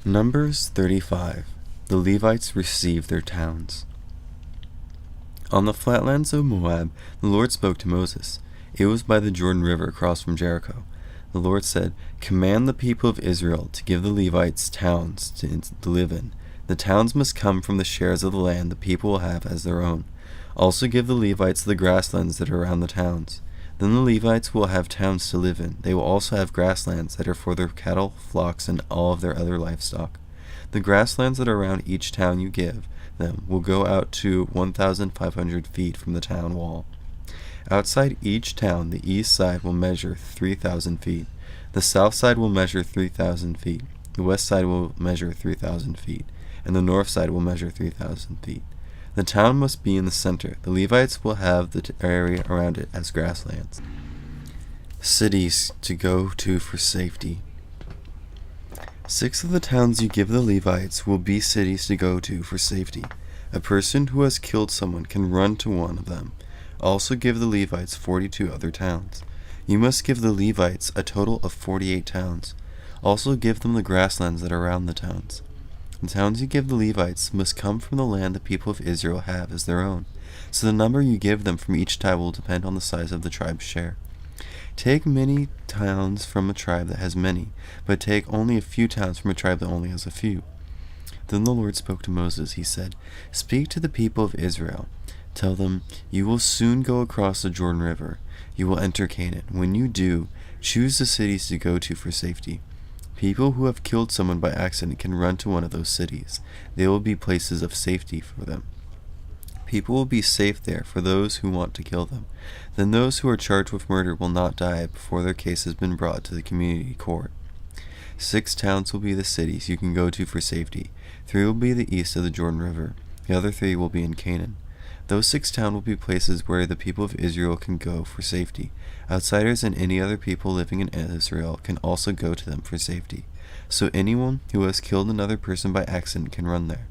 Numbers 35. The Levites receive their towns. On the flatlands of Moab, the Lord spoke to Moses. It was by the Jordan River across from Jericho. The Lord said, "Command the people of Israel to give the Levites towns to live in. The towns must come from the shares of the land the people will have as their own. Also give the Levites the grasslands that are around the towns. Then the Levites will have towns to live in. They will also have grasslands that are for their cattle, flocks, and all of their other livestock. The grasslands that are around each town you give them will go out to 1,500 feet from the town wall. Outside each town, the east side will measure 3,000 feet. The south side will measure 3,000 feet. The west side will measure 3,000 feet. And the north side will measure 3,000 feet. The town must be in the center. The Levites will have the area around it as grasslands." Cities to go to for safety. 6 of the towns you give the Levites will be cities to go to for safety. A person who has killed someone can run to one of them. Also give the Levites 42 other towns. You must give the Levites a total of 48 towns. Also give them the grasslands that are around the towns. The towns you give the Levites must come from the land the people of Israel have as their own, so the number you give them from each tribe will depend on the size of the tribe's share. Take many towns from a tribe that has many, but take only a few towns from a tribe that only has a few. Then the Lord spoke to Moses. He said, "Speak to the people of Israel. Tell them, you will soon go across the Jordan River. You will enter Canaan. When you do, choose the cities to go to for safety. People who have killed someone by accident can run to one of those cities. They will be places of safety for them. People will be safe there for those who want to kill them. Then those who are charged with murder will not die before their case has been brought to the community court. 6 towns will be the cities you can go to for safety. 3 will be the east of the Jordan River. The other 3 will be in Canaan. Those 6 towns will be places where the people of Israel can go for safety. Outsiders and any other people living in Israel can also go to them for safety. So anyone who has killed another person by accident can run there.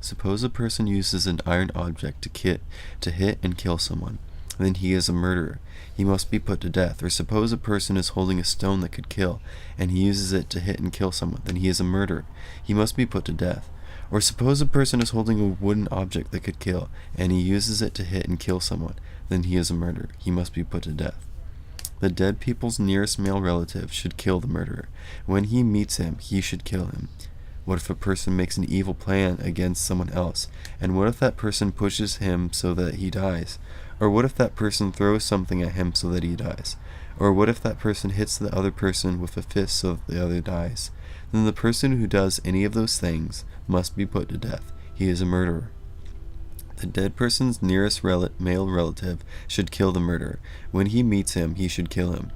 Suppose a person uses an iron object to hit and kill someone. Then he is a murderer. He must be put to death. Or suppose a person is holding a stone that could kill, and he uses it to hit and kill someone. Then he is a murderer. He must be put to death. Or suppose a person is holding a wooden object that could kill, and he uses it to hit and kill someone. Then he is a murderer. He must be put to death. The dead people's nearest male relative should kill the murderer. When he meets him, he should kill him. What if a person makes an evil plan against someone else? And what if that person pushes him so that he dies? Or what if that person throws something at him so that he dies? Or what if that person hits the other person with a fist so that the other dies? Then the person who does any of those things must be put to death. He is a murderer. The dead person's nearest male relative should kill the murderer. When he meets him, he should kill him.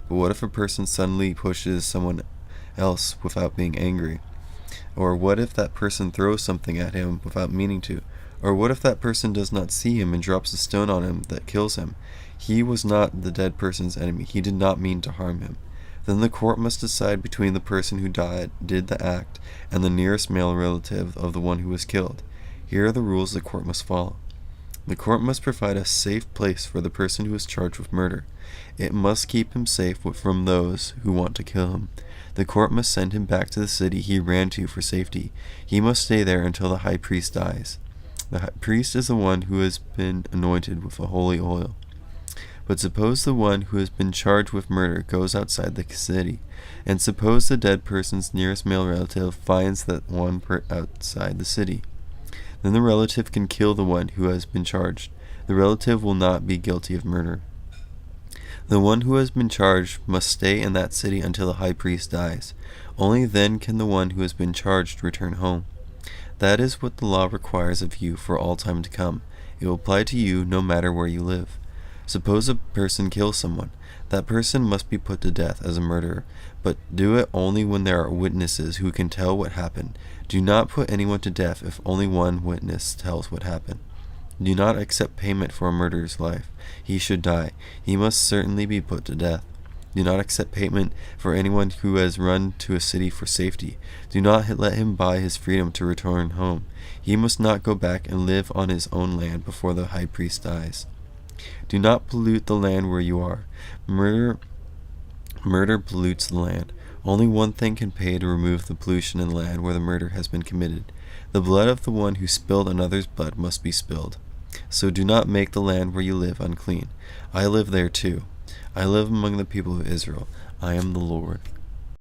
But what if a person suddenly pushes someone else without being angry? Or what if that person throws something at him without meaning to? Or what if that person does not see him and drops a stone on him that kills him? He was not the dead person's enemy. He did not mean to harm him. Then the court must decide between the person who did the act and the nearest male relative of the one who was killed. Here are the rules the court must follow. The court must provide a safe place for the person who is charged with murder. It must keep him safe from those who want to kill him. The court must send him back to the city he ran to for safety. He must stay there until the high priest dies. The high priest is the one who has been anointed with a holy oil. But suppose the one who has been charged with murder goes outside the city, and suppose the dead person's nearest male relative finds that one outside the city. Then the relative can kill the one who has been charged. The relative will not be guilty of murder. The one who has been charged must stay in that city until the high priest dies. Only then can the one who has been charged return home. That is what the law requires of you for all time to come. It will apply to you no matter where you live. Suppose a person kills someone. That person must be put to death as a murderer, but do it only when there are witnesses who can tell what happened. Do not put anyone to death if only one witness tells what happened. Do not accept payment for a murderer's life. He should die. He must certainly be put to death. Do not accept payment for anyone who has run to a city for safety. Do not let him buy his freedom to return home. He must not go back and live on his own land before the high priest dies. Do not pollute the land where you are. Murder pollutes the land. Only one thing can pay to remove the pollution in the land where the murder has been committed. The blood of the one who spilled another's blood must be spilled. So do not make the land where you live unclean. I live there too. I live among the people of Israel. I am the Lord.